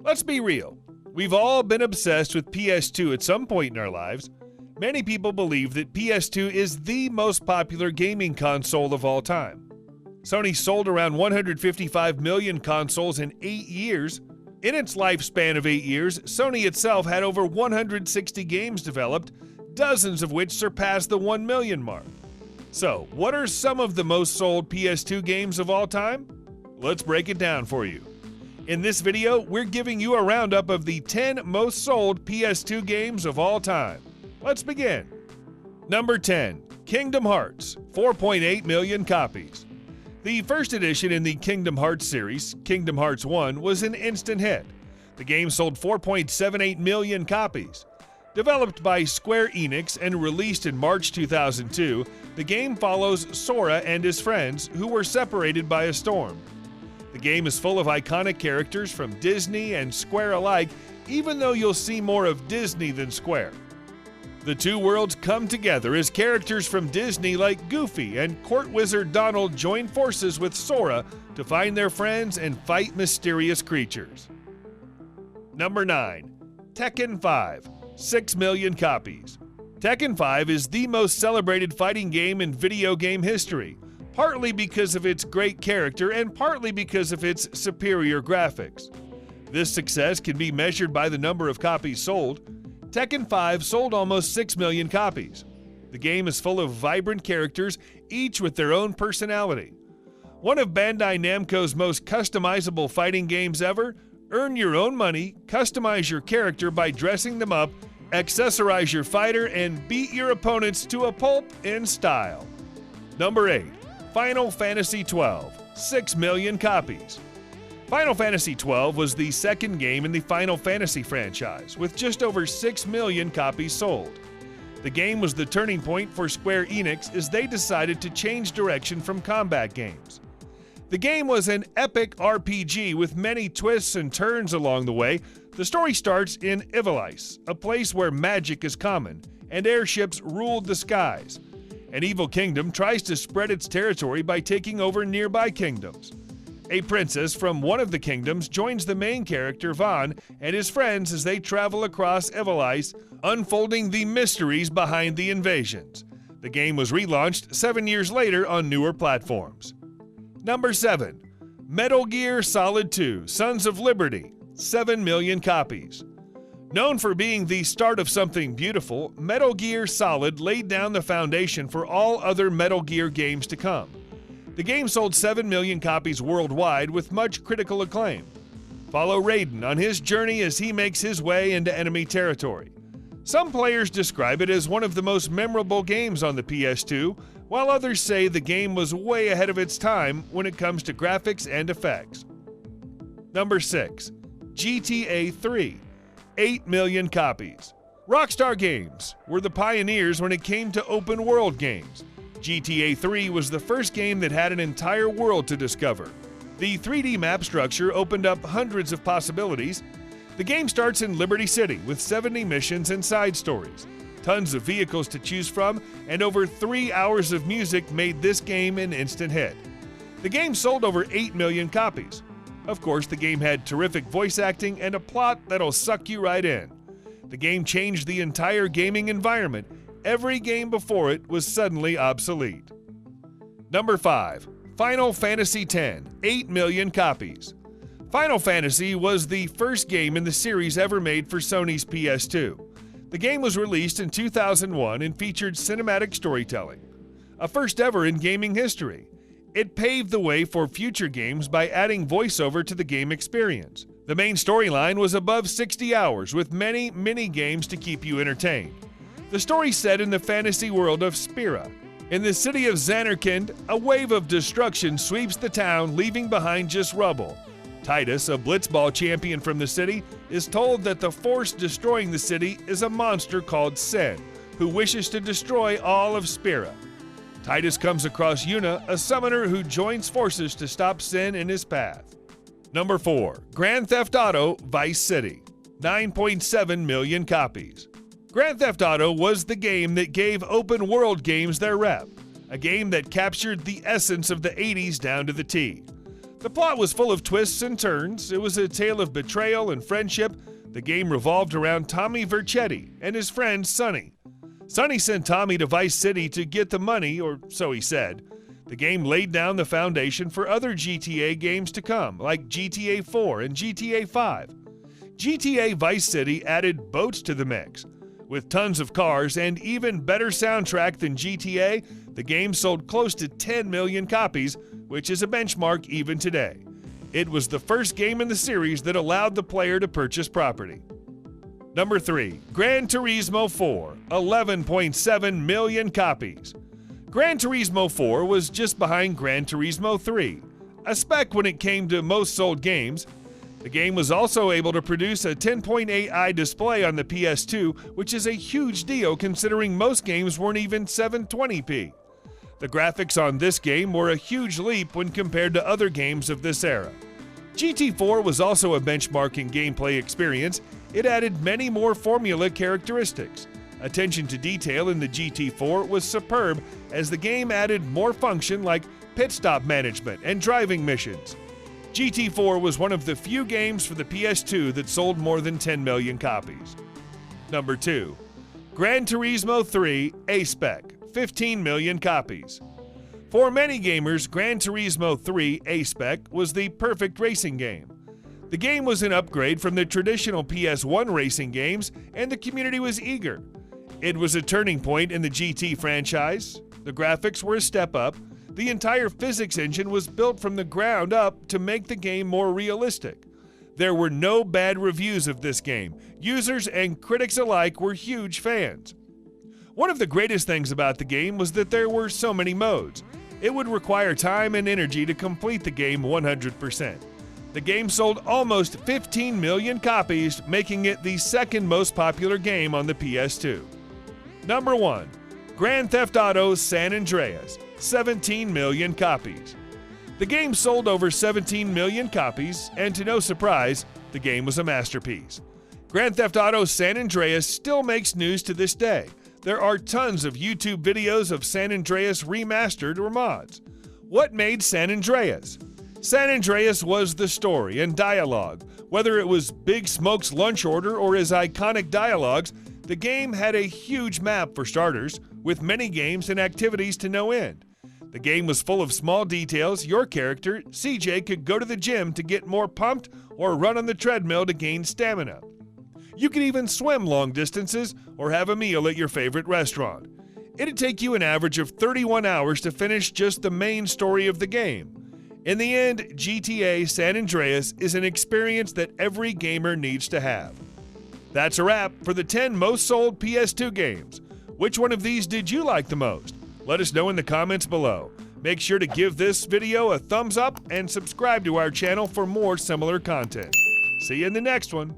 Let's be real. We've all been obsessed with PS2 at some point in our lives. Many people believe that PS2 is the most popular gaming console of all time. Sony sold around 155 million consoles in 8 years. In its lifespan of 8 years, Sony itself had over 160 games developed, dozens of which surpassed the 1 million mark. So, what are some of the most sold PS2 games of all time? Let's break it down for you. In this video, we're giving you a roundup of the 10 most sold PS2 games of all time. Let's begin. Number 10, Kingdom Hearts, 4.8 million copies. The first edition in the Kingdom Hearts series, Kingdom Hearts 1, was an instant hit. The game sold 4.78 million copies. Developed by Square Enix and released in March 2002, the game follows Sora and his friends who were separated by a storm. The game is full of iconic characters from Disney and Square alike, even though you'll see more of Disney than Square. The two worlds come together as characters from Disney like Goofy and Court Wizard Donald join forces with Sora to find their friends and fight mysterious creatures. Number 9, Tekken 5, 6 million copies. Tekken 5 is the most celebrated fighting game in video game history, partly because of its great character and partly because of its superior graphics. This success can be measured by the number of copies sold. Tekken 5 sold almost 6 million copies. The game is full of vibrant characters, each with their own personality. One of Bandai Namco's most customizable fighting games ever, earn your own money, customize your character by dressing them up, accessorize your fighter, and beat your opponents to a pulp in style. Number 8, Final Fantasy XII, 6 million copies. Final Fantasy XII was the second game in the Final Fantasy franchise, with just over 6 million copies sold. The game was the turning point for Square Enix as they decided to change direction from combat games. The game was an epic RPG with many twists and turns along the way. The story starts in Ivalice, a place where magic is common, and airships ruled the skies. An evil kingdom tries to spread its territory by taking over nearby kingdoms. A princess from one of the kingdoms joins the main character, Vaughn, and his friends as they travel across Ivalice, unfolding the mysteries behind the invasions. The game was relaunched 7 years later on newer platforms. Number 7, Metal Gear Solid 2, Sons of Liberty, 7 million copies. Known for being the start of something beautiful, Metal Gear Solid laid down the foundation for all other Metal Gear games to come. The game sold 7 million copies worldwide with much critical acclaim. Follow Raiden on his journey as he makes his way into enemy territory. Some players describe it as one of the most memorable games on the PS2, while others say the game was way ahead of its time when it comes to graphics and effects. Number 6, GTA 3, 8 million copies. Rockstar Games were the pioneers when it came to open world games. GTA 3 was the first game that had an entire world to discover. The 3D map structure opened up hundreds of possibilities. The game starts in Liberty City with 70 missions and side stories. Tons of vehicles to choose from, and over 3 hours of music made this game an instant hit. The game sold over 8 million copies. Of course, the game had terrific voice acting and a plot that'll suck you right in. The game changed the entire gaming environment. Every game before it was suddenly obsolete. Number 5, Final Fantasy X, 8 million copies. Final Fantasy was the first game in the series ever made for Sony's PS2. The game was released in 2001 and featured cinematic storytelling, a first ever in gaming history. It paved the way for future games by adding voiceover to the game experience. The main storyline was above 60 hours with many mini-games to keep you entertained. The story set in the fantasy world of Spira. In the city of Zanarkand, a wave of destruction sweeps the town, leaving behind just rubble. Titus, a blitzball champion from the city, is told that the force destroying the city is a monster called Sen, who wishes to destroy all of Spira. Titus comes across Yuna, a summoner who joins forces to stop Sen in his path. Number 4, Grand Theft Auto Vice City, 9.7 million copies. Grand Theft Auto was the game that gave open world games their rep, a game that captured the essence of the 80s down to the T. The plot was full of twists and turns. It was a tale of betrayal and friendship. The game revolved around Tommy Vercetti and his friend Sonny. Sonny sent Tommy to Vice City to get the money, or so he said. The game laid down the foundation for other GTA games to come, like GTA 4 and GTA 5. GTA Vice City added boats to the mix. With tons of cars and even better soundtrack than GTA, the game sold close to 10 million copies, which is a benchmark even today. It was the first game in the series that allowed the player to purchase property. Number 3. Gran Turismo 4, 11.7 million copies. Gran Turismo 4 was just behind Gran Turismo 3, a spec when it came to most sold games. The game was also able to produce a 10.8i display on the Ps2, which is a huge deal considering most games weren't even 720p. The graphics on this game were a huge leap when compared to other games of this era. GT4 was also a benchmark in gameplay experience. It added many more formula characteristics. Attention to detail in the GT4 was superb as the game added more function like pit stop management and driving missions. GT4 was one of the few games for the PS2 that sold more than 10 million copies. Number 2. Gran Turismo 3 A-Spec, 15 million copies. For many gamers, Gran Turismo 3 A-Spec was the perfect racing game. The game was an upgrade from the traditional PS1 racing games, and the community was eager. It was a turning point in the GT franchise. The graphics were a step up. The entire physics engine was built from the ground up to make the game more realistic. There were no bad reviews of this game. Users and critics alike were huge fans. One of the greatest things about the game was that there were so many modes. It would require time and energy to complete the game 100%. The game sold almost 15 million copies, making it the second most popular game on the PS2. Number 1. Grand Theft Auto San Andreas, 17 million copies. The game sold over 17 million copies, and to no surprise, the game was a masterpiece. Grand Theft Auto San Andreas still makes news to this day. There are tons of YouTube videos of San Andreas remastered or mods. What made San Andreas? San Andreas was the story and dialogue. Whether it was Big Smoke's lunch order or his iconic dialogues, the game had a huge map for starters, with many games and activities to no end. The game was full of small details. Your character, CJ, could go to the gym to get more pumped or run on the treadmill to gain stamina. You could even swim long distances or have a meal at your favorite restaurant. It'd take you an average of 31 hours to finish just the main story of the game. In the end, GTA San Andreas is an experience that every gamer needs to have. That's a wrap for the 10 most sold PS2 games. Which one of these did you like the most? Let us know in the comments below. Make sure to give this video a thumbs up and subscribe to our channel for more similar content. See you in the next one.